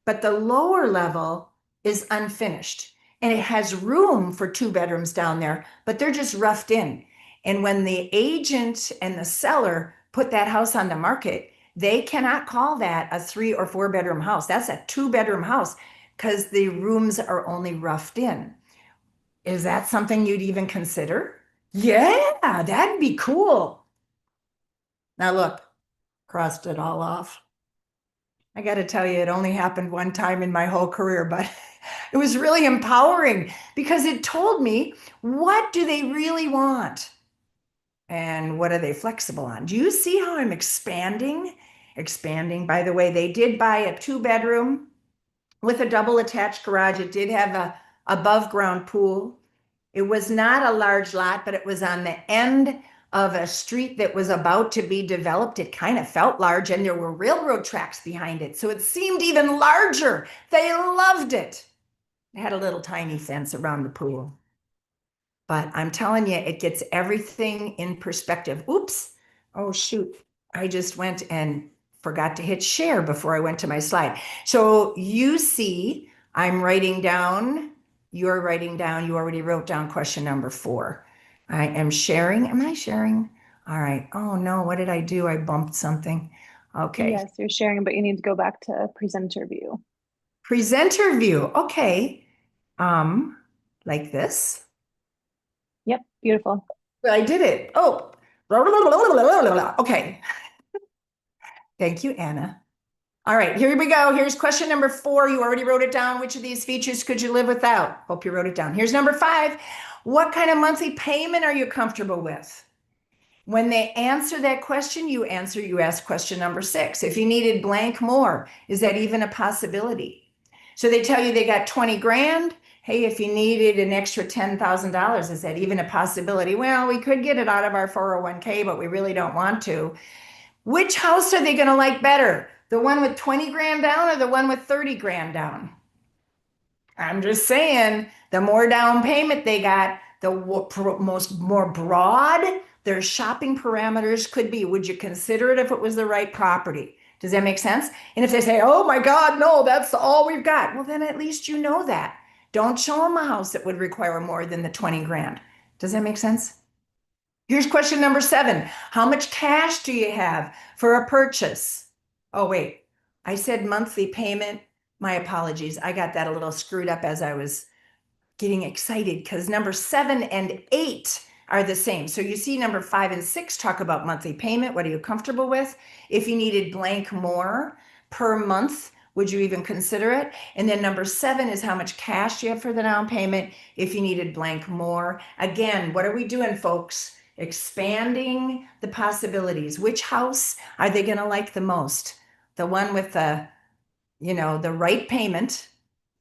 but the lower level is unfinished. And it has room for 2 bedrooms down there, but they're just roughed in. And when the agent and the seller put that house on the market, they cannot call that a 3 or 4 bedroom house. That's a 2-bedroom house because the rooms are only roughed in. Is that something you'd even consider? Yeah, that'd be cool. Now look, crossed it all off. I got to tell you, it only happened one time in my whole career, but it was really empowering because it told me, what do they really want? And what are they flexible on? Do you see how I'm expanding? Expanding, by the way, they did buy a 2-bedroom with a double attached garage. It did have a above ground pool. It was not a large lot, but it was on the end of a street that was about to be developed. It kind of felt large, and there were railroad tracks behind it. So it seemed even larger. They loved it. It had a little tiny fence around the pool. But I'm telling you, it gets everything in perspective. Oops. Oh, shoot. I just went and forgot to hit share before I went to my slide. So you see, I'm writing down, you're writing down, you already wrote down question number 4. I am sharing. Am I sharing? All right. Oh no, what did I do? I bumped something. Okay. Yes, you're sharing, but you need to go back to presenter view. Presenter view. Okay. Like this. Yep, beautiful. Well, I did it. Oh, Okay. Thank you, Anna. All right, here we go. Here's question number 4. You already wrote it down. Which of these features could you live without? Hope you wrote it down. Here's number 5. What kind of monthly payment are you comfortable with? When they answer that question, you ask question number 6. If you needed blank more, is that even a possibility? So they tell you they got 20 grand. Hey, if you needed an extra $10,000, is that even a possibility? Well, we could get it out of our 401k, but we really don't want to. Which house are they going to like better? The one with 20 grand down or the one with 30 grand down? I'm just saying, the more down payment they got, the more broad their shopping parameters could be. Would you consider it if it was the right property? Does that make sense? And if they say, oh my God, no, that's all we've got, well, then at least you know that. Don't show them a house that would require more than the 20 grand. Does that make sense? Here's question number 7. How much cash do you have for a purchase? Oh, wait, I said monthly payment. My apologies. I got that a little screwed up as I was getting excited because number 7 and 8 are the same. So you see number 5 and 6 talk about monthly payment. What are you comfortable with? If you needed blank more per month, would you even consider it? And then number 7 is how much cash you have for the down payment if you needed blank more. Again, what are we doing, folks? Expanding the possibilities. Which house are they going to like the most? The one with the, the right payment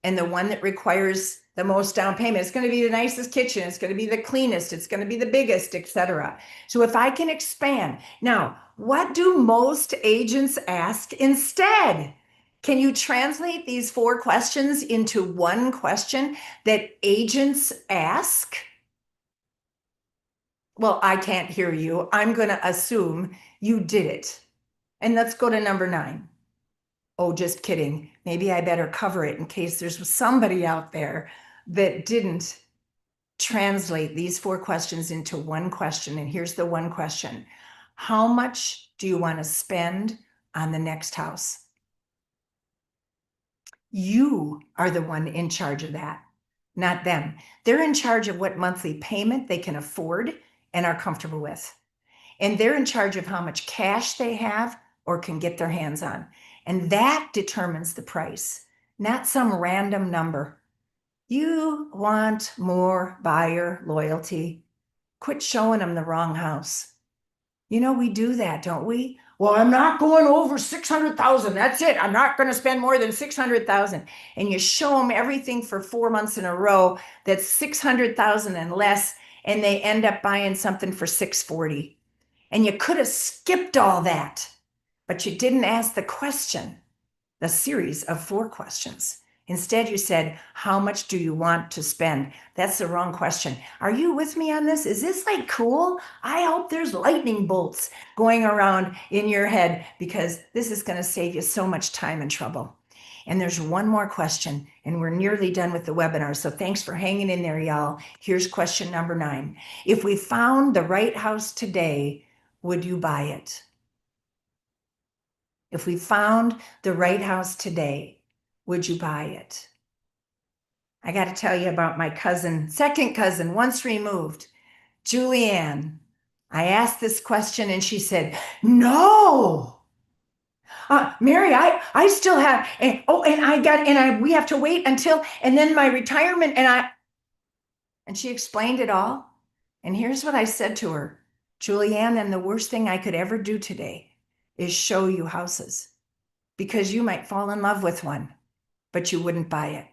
and the one that requires the most down payment. It's going to be the nicest kitchen. It's going to be the cleanest. It's going to be the biggest, etc. So if I can expand. Now, what do most agents ask instead? Can you translate these 4 questions into one question that agents ask? Well, I can't hear you. I'm going to assume you did it. And let's go to number 9. Oh, just kidding. Maybe I better cover it in case there's somebody out there that didn't translate these 4 questions into one question. And here's the one question. How much do you want to spend on the next house? You are the one in charge of that, not them. They're in charge of what monthly payment they can afford and are comfortable with. And they're in charge of how much cash they have or can get their hands on. And that determines the price, not some random number. You want more buyer loyalty. Quit showing them the wrong house. We do that, don't we? Well, I'm not going over 600,000. That's it. I'm not going to spend more than 600,000. And you show them everything for 4 months in a row that's 600,000 and less, and they end up buying something for 640. And you could have skipped all that, but you didn't ask the question, the series of 4 questions. Instead, you said, how much do you want to spend? That's the wrong question. Are you with me on this? Is this like cool? I hope there's lightning bolts going around in your head because this is going to save you so much time and trouble. And there's one more question, and we're nearly done with the webinar. So thanks for hanging in there, y'all. Here's question number 9. If we found the right house today, would you buy it? If we found the right house today, would you buy it? I got to tell you about my cousin, second cousin, once removed, Julianne. I asked this question and she said, no. Mary, I still have, we have to wait until, and then my retirement, and she explained it all. And here's what I said to her, Julianne, and the worst thing I could ever do today is show you houses because you might fall in love with one, but you wouldn't buy it.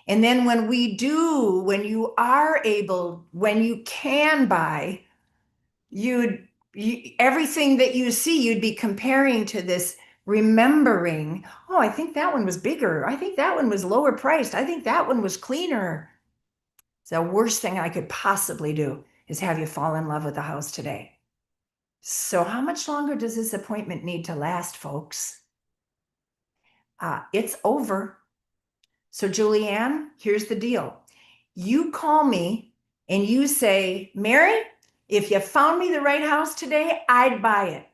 And then when you are able, when you can buy, everything that you see, you'd be comparing to this, remembering, oh, I think that one was bigger. I think that one was lower priced. I think that one was cleaner. The worst thing I could possibly do is have you fall in love with the house today. So how much longer does this appointment need to last, folks? It's over. So Julianne, here's the deal. You call me and you say, Mary, if you found me the right house today, I'd buy it.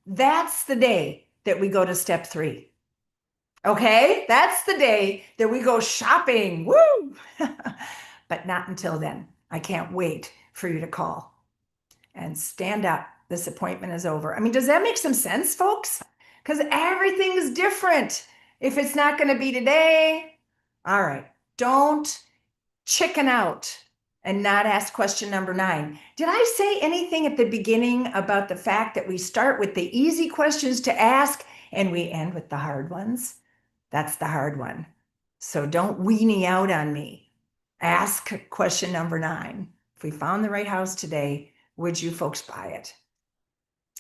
That's the day that we go to step 3. Okay? That's the day that we go shopping. Woo! But not until then. I can't wait for you to call. and stand up. This appointment is over. I mean, does that make some sense, folks? Because everything's different. If it's not going to be today, all right, don't chicken out and not ask question number 9. Did I say anything at the beginning about the fact that we start with the easy questions to ask and we end with the hard ones? That's the hard one. So don't weenie out on me. Ask question number 9. If we found the right house today, would you folks buy it?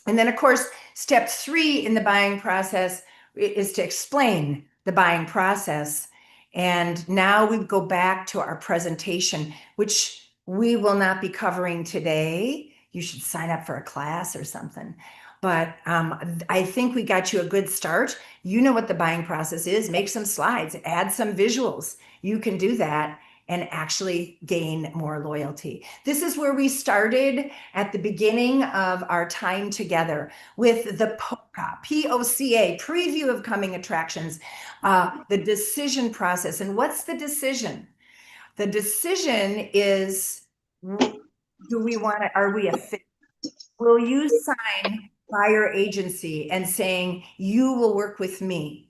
And then, of course, step 3 in the buying process is to explain the buying process. And now we go back to our presentation, which we will not be covering today. You should sign up for a class or something. But I think we got you a good start. You know what the buying process is. Make some slides, add some visuals. You can do that and actually gain more loyalty. This is where we started at the beginning of our time together with the POCA, P-O-C-A, preview of coming attractions, the decision process. And what's the decision? The decision is, do we want to, are we a fit? Will you sign buyer agency and saying, you will work with me?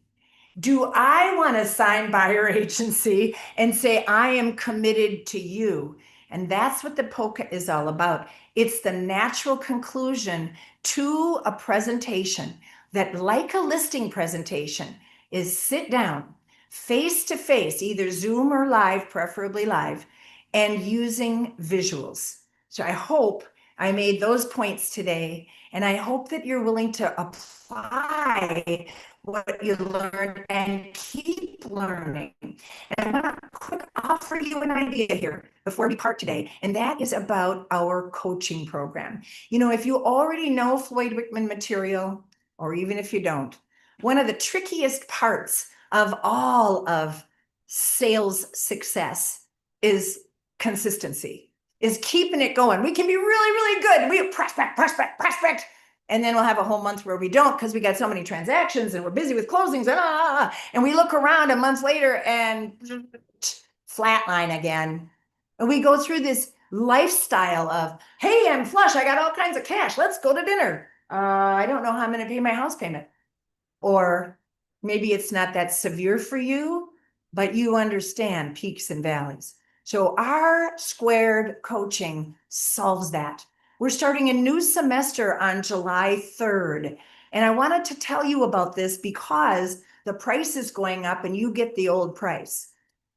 Do I want to sign buyer agency and say, I am committed to you? And that's what the POCA is all about. It's the natural conclusion to a presentation that, like a listing presentation, is sit down face to face, either Zoom or live, preferably live, and using visuals. So I hope I made those points today, and I hope that you're willing to apply what you learned and keep learning. And I want to quick offer you an idea here before we part today, and that is about our coaching program. You know, if you already know Floyd Wickman material, or even if you don't, one of the trickiest parts of all of sales success is consistency, is keeping it going. We can be really, really good. We prospect, prospect, prospect. And then we'll have a whole month where we don't because we got so many transactions and we're busy with closings and we look around a month later and flatline again. And we go through this lifestyle of, hey, I'm flush. I got all kinds of cash. Let's go to dinner. I don't know how I'm going to pay my house payment. Or maybe it's not that severe for you, but you understand peaks and valleys. So our squared coaching solves that. We're starting a new semester on July 3rd. And I wanted to tell you about this because the price is going up and you get the old price.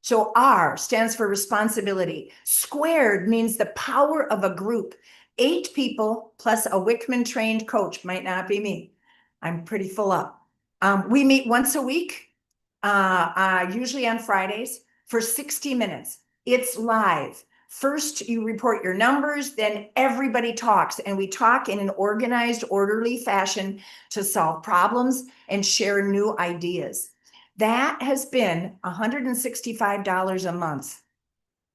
So R stands for responsibility. Squared means the power of a group. 8 people plus a Wickman trained coach, might not be me. I'm pretty full up. We meet once a week, usually on Fridays for 60 minutes. It's live. First, you report your numbers, then everybody talks, and we talk in an organized, orderly fashion to solve problems and share new ideas. That has been $165 a month.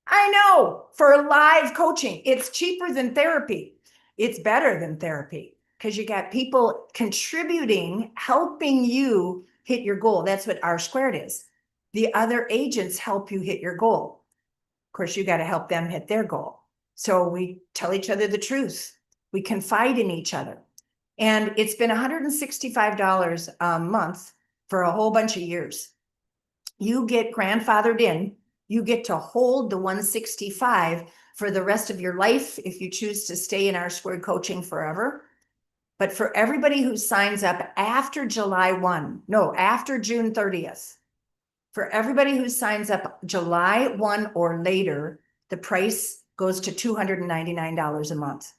I know, for live coaching, it's cheaper than therapy. It's better than therapy because you got people contributing, helping you hit your goal. That's what R squared is. The other agents help you hit your goal. Of course, you got to help them hit their goal. So we tell each other the truth. We confide in each other. And it's been $165 a month for a whole bunch of years. You get grandfathered in. You get to hold the 165 for the rest of your life if you choose to stay in our squared coaching forever. But for everybody who signs up after July 1, no, after June 30th, for everybody who signs up July 1 or later, the price goes to $299 a month.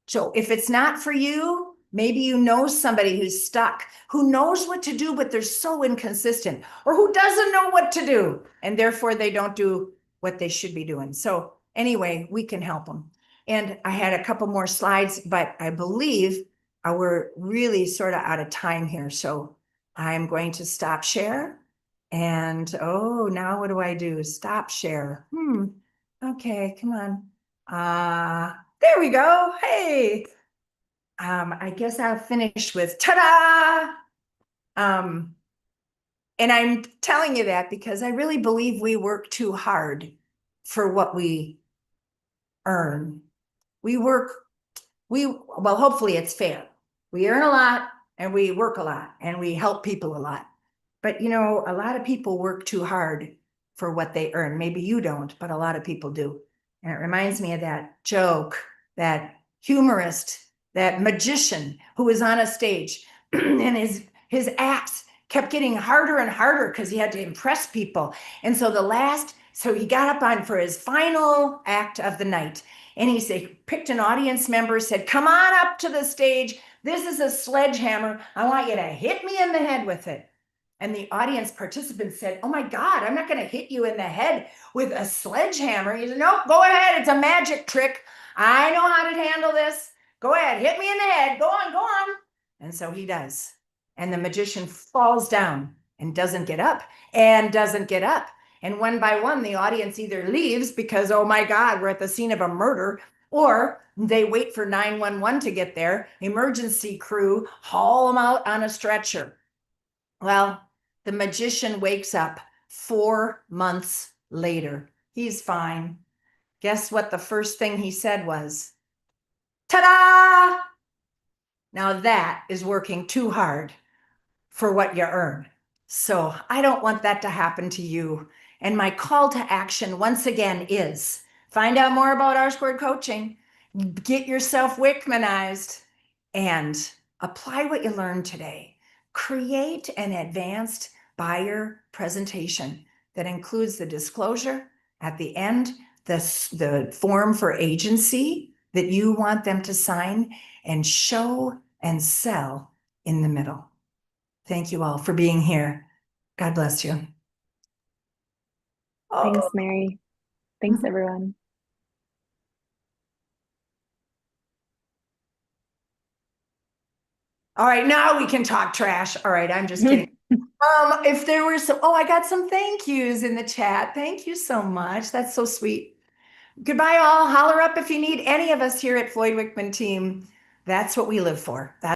So if it's not for you, maybe you know somebody who's stuck, who knows what to do, but they're so inconsistent, or who doesn't know what to do, and therefore they don't do what they should be doing. So anyway, we can help them. And I had a couple more slides, but I believe we're really sort of out of time here. So I'm going to stop share. And now what do I do? Stop share. Okay, come on. There we go. Hey. I guess I'll finish with ta-da. And I'm telling you that because I really believe we work too hard for what we earn. We work well, hopefully it's fair. We earn a lot and we work a lot and we help people a lot. But you know, a lot of people work too hard for what they earn. Maybe you don't, but a lot of people do. And it reminds me of that joke, that humorist, that magician who was on a stage and his acts kept getting harder and harder because he had to impress people. And so so he got up on for his final act of the night, and he picked an audience member, said, "Come on up to the stage. This is a sledgehammer. I want you to hit me in the head with it." And the audience participants said, "Oh my God, I'm not going to hit you in the head with a sledgehammer." He said, "Nope, go ahead. It's a magic trick. I know how to handle this. Go ahead, hit me in the head. Go on, go on." And so he does. And the magician falls down and doesn't get up and doesn't get up. And one by one, the audience either leaves because, oh my God, we're at the scene of a murder, or they wait for 911 to get there. Emergency crew haul him out on a stretcher. Well, the magician wakes up 4 months later. He's fine. Guess what the first thing he said was? Ta-da! Now that is working too hard for what you earn. So I don't want that to happen to you. And my call to action once again is find out more about R-Squared Coaching, get yourself Wickmanized, and apply what you learned today. Create an advanced buyer presentation that includes the disclosure at the end, the form for agency that you want them to sign, and show and sell in the middle. Thank you all for being here. God bless you. Thanks, Mary. Thanks, everyone. All right, now we can talk trash. All right, I'm just kidding. If there were I got some thank yous in the chat. Thank you so much. That's so sweet. Goodbye, all. Holler up if you need any of us here at Floyd Wickman Team. That's what we live for.